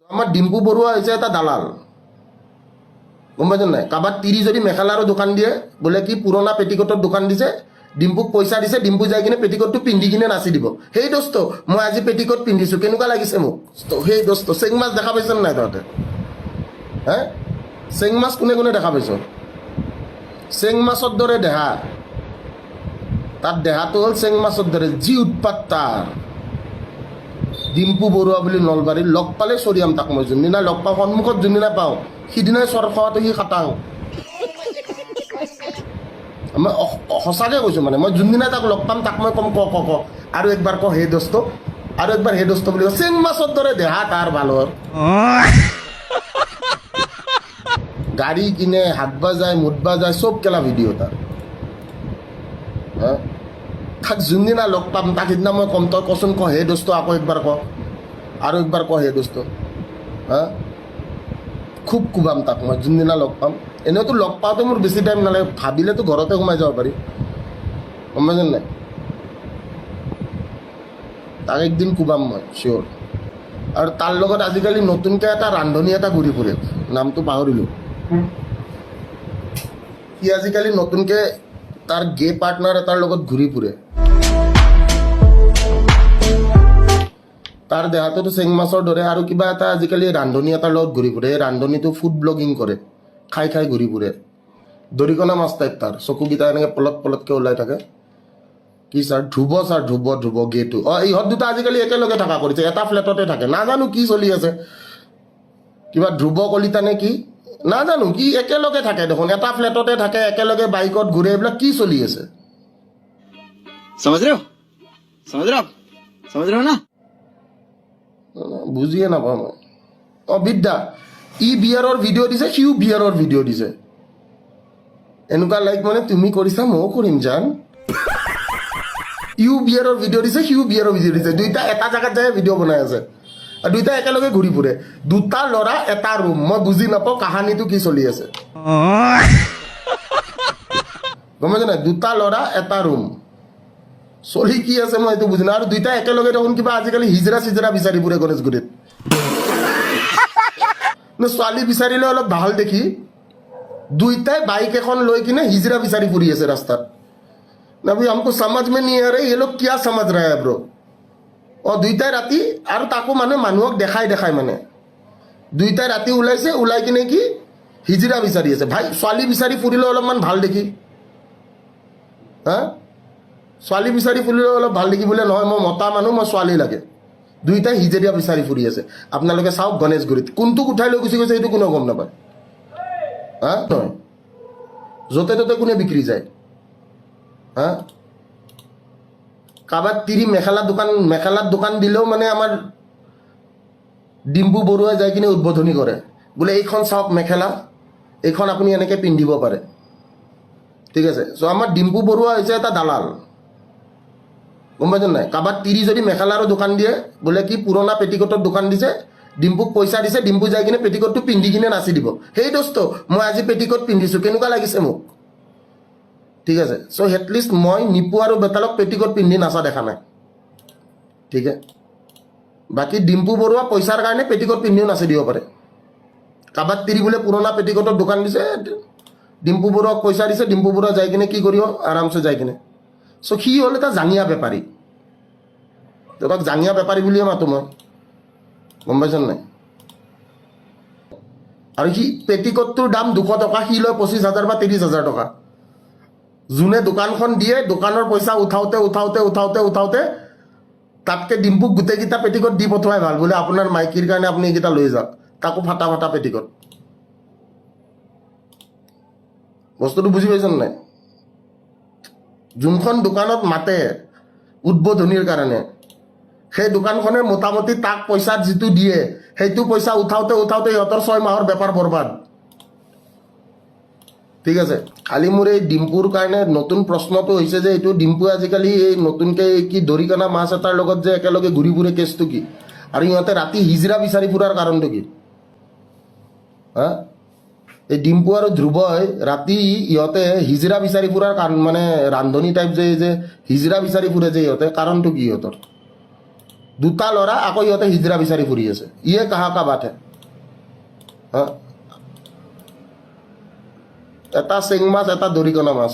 আমাৰ ডিম্পু বড়ুয়া হয়েছে এটা দালাল, গম পাইছেন নাই? কাবাৰ তিৰি যদি মেখেলাৰো দোকান দিয়ে, বোলে কি পুৰণা পেটিকোটৰ দোকান দিছে, ডিম্পুক পইচা দিছে, ডিম্পু যাই কিনে পেটিকোটটো পিন্ধি কিনে নাচি দিব। সেই দোস্ত মই আজি পেটিকোট পিন্ধিছো, কেনেকুৱা লাগিছে মোক? সেই দোস্ত চেং মাছ দেখা পাইছেনে নাই তহঁতে? হে চেং মাছ কোনে কোনে দেখা পাইছ? চেং মাছৰ দৰে দেহা, তাৰ দেহাটো হ'ল চেং মাছৰ দৰে, যি উৎপাত তাৰ। ডিম্পু বৰুৱা বুলি নলবাৰীৰ লগ পালে চৰিয়াম তাক মই, যোনদিনা লগ পাওঁ সন্মুখত যোনদিনা পাওঁ সিদিনাই চৰ খোৱাটো সি খাটাং। মই সঁচাকৈ কৈছোঁ, মানে মই যোনদিনা তাক লগ পাম তাক মই কম ক ক ক আৰু একবাৰ ক হে দোস্ত, আৰু একবাৰ হে দোস্ত বুলি ক। চেং মাছৰ দৰে দেহা তাৰ ভালৰ, গাড়ী কিনে, হাত বাজায়, মুঠ বাজায়, চব কেলা ভিডিঅ' তাৰ। তাক যোনদিনা লগ পাম তাক সিদিনা মই কম, তই কচোন ক হে দোস্ত, আকৌ একবাৰ ক, আৰু একবাৰ ক হে দোস্ত। খুব কোবাম তাক মই যোনদিনা লগ পাম। এনেওতো লগ পাওঁতে মোৰ বেছি টাইম নালাগে, ভাবিলেতো ঘৰতে সোমাই যাব পাৰি, গম পাইছেনে নাই? তাক একদিন কোবাম মই চিয়'ৰ। আৰু তাৰ লগত আজিকালি নতুনকৈ এটা ৰান্ধনী এটা ঘূৰি ফুৰে, নামটো পাহৰিলোঁ। সি আজিকালি নতুনকৈ তাৰ গে পাৰ্টনাৰ এটাৰ লগত ঘূৰি ফুৰে। তাৰ দেহাটোতো চেং মাছৰ দৰে, আৰু কিবা এটা আজিকালি ৰান্ধনী এটাৰ লগত ঘূৰি ফুৰে। এই ৰান্ধনীটো ফুড ব্লগিং কৰে, খাই খাই ঘূৰি ফুৰে। দৰিকণা মাছ টাইপ তাৰ, চকুকেইটা এনেকৈ পলট পলটকৈ ওলাই থাকে। কি ছাৰ ধ্ৰুৱ, ছাৰ ধ্ৰুৱ ধ্ৰুৱ গেটো। ইহঁত দুটা আজিকালি একেলগে থকা কৰিছে, এটা ফ্লেটতে থাকে। নাজানো কি চলি আছে, কিবা ধ্ৰুৱ কলিতা নে কি নাজানো, কি একেলগে থাকে দেখোন, এটা ফ্লেটতে থাকে, একেলগে বাইকত ঘূৰে। এইবিলাক কি চলি আছে? समझ रहे हो समझ रहे हो ना? বুজিয়ে নাপাওঁ মই। বিদ্যা ই বিয়াৰৰ ভিডিঅ' দিছে, সিও বিয়াৰৰ ভিডিঅ' দিছে। এনেকুৱা লাইক মানে তুমি কৰিছা ময়ো কৰিম জান। ইও বিয়াৰৰ ভিডিঅ' দিছে, সিও বিয়াৰৰ ভিডিঅ' দিছে। দুইটা এটা জেগাত যায় ভিডিঅ' বনাই আছে, আৰু দুইটা একেলগে ঘূৰি ফুৰে। দুটা ল'ৰা এটা ৰুম, মই বুজি নাপাওঁ কাহানীটো কি চলি আছে, গম পাইছে নাই? দুটা ল'ৰা এটা ৰুম, চলি কি আছে মই এইটো বুজি নাই। আৰু দুইটা একেলগে দেখোন কিবা আজিকালি হিজৰা চিজৰা বিচাৰি ফুৰে গণেশগুৰিত। ছোৱালী বিচাৰিলে অলপ ভাল দেখি, দুইটাই বাইক এখন লৈ কিনে হিজৰা বিচাৰি ফুৰি আছে ৰাস্তাত। নবি हमको समझ में नहीं आ रहा ये लोग क्या समझ रहा है ब्रो। দুইটাই ৰাতি, আৰু তাকো মানে মানুহক দেখাই দেখাই, মানে দুইটাই ৰাতি ওলাইছে, ওলাই কিনে কি হিজৰা বিচাৰি আছে। ভাই ছোৱালী বিচাৰি ফুৰিলে অলপমান ভাল দেখি, ছোৱালী বিচাৰি ফুৰিলে অলপ ভাল দেখি বোলে নহয়, মই মতা মানুহ, মই ছোৱালী লাগে। দুইটাই হিজৰীয়া বিচাৰি ফুৰি আছে। আপোনালোকে চাওক গণেশগুৰিত কোনটোক উঠাই লৈ গুচি গৈছে সেইটো কোনেও গম নাপায়। নহয় য'তে ত'তে কোনে বিক্ৰী যায়। কাৰোবাৰ তিৰি মেখেলাৰ দোকান দিলেও মানে আমাৰ ডিম্পু বৰুৱাই যাই কিনে উদ্বোধনী কৰে, বোলে এইখন চাওক মেখেলা, এইখন আপুনি এনেকৈ পিন্ধিব পাৰে। ঠিক আছে, চ' আমাৰ ডিম্পু বৰুৱা হৈছে এটা দালাল, গম পাইছেনে নাই? কাৰোবাৰ তিৰি যদি মেখেলাৰো দোকান দিয়ে, বোলে কি পুৰণা পেটিকোটৰ দোকান দিছে, ডিম্পুক পইচা দিছে, ডিম্পু যাই কিনে পেটিকোটটো পিন্ধি কিনে নাচি দিব। সেই দোস্ত মই আজি পেটিকোট পিন্ধিছোঁ, কেনেকুৱা লাগিছে মোক? ঠিক আছে, চ' এটলিষ্ট মই নিপু আৰু বেতালক পেটিকোট পিন্ধি নাচা দেখা নাই। ঠিক আছে, বাকী ডিম্পু বৰুৱা পইচাৰ কাৰণে পেটিকোট পিন্ধিও নাচি দিব পাৰে। কাৰোবাৰ তিৰি বোলে পুৰণা পেটিকোটৰ দোকান দিছে, ডিম্পু বৰুৱাক পইচা দিছে, ডিম্পু বৰুৱা যাই কিনে কি কৰিব, আৰামছে যাই কিনে। চ' সি হ'ল এটা জাঙিয়া বেপাৰী, তাক জাঙিয়া বেপাৰী বুলিয়ে মাতো মই, গম পাইছেনে নাই? আৰু সি পেটিকোটটোৰ দাম 200 টকা, সি লয় 25,000 বা 30,000 টকা। যোনে দোকানখন দিয়ে, দোকানৰ পইচা উঠাওঁতে উঠাওঁতে উঠাওঁতে উঠাওঁতে তাতকৈ ডিম্পুক গোটেইকেইটা পেটিকোট দি পঠোৱাই ভাল, বোলে আপোনাৰ মাইকীৰ কাৰণে আপুনি এইকেইটা লৈ যাওক, তাকো ফাটা ফাটা পেটিকোট। বস্তুটো বুজি পাইছেনে নাই? যোনখন দোকানত মাতে উদ্বোধনীৰ কাৰণে, সেই দোকানখনে মোটামুটি তাক পইচা যিটো দিয়ে, সেইটো পইচা উঠাওঁতে উঠাওঁতে সিহঁতৰ 6 মাহৰ বেপাৰ বৰবাদ। ঠিক আছে, খালি মোৰ এই ডিম্পুৰ কাৰণে নতুন প্ৰশ্নটো হৈছে যে এইটো ডিম্পুৱে আজিকালি এই নতুনকৈ কি দৰিকণা মাছ এটাৰ লগত যে একেলগে ঘূৰি ফুৰে, কেছটো কি? আৰু সিহঁতে ৰাতি হিজৰা বিচাৰি ফুৰাৰ কাৰণটো কি? এই ডিম্পু আৰু ধ্ৰুৱই ৰাতি ইহঁতে হিজৰা বিচাৰি ফুৰাৰ কাৰণ, মানে ৰান্ধনী টাইপ যে হিজৰা বিচাৰি ফুৰে যে ইহঁতে, কাৰণটো কি ইহঁতৰ? দুটা ল'ৰা আকৌ ইহঁতে হিজৰা বিচাৰি ফুৰি আছে ইয়ে কাহা কা বাত হে হা এটা চেং মাছ এটা দৰিকণা মাছ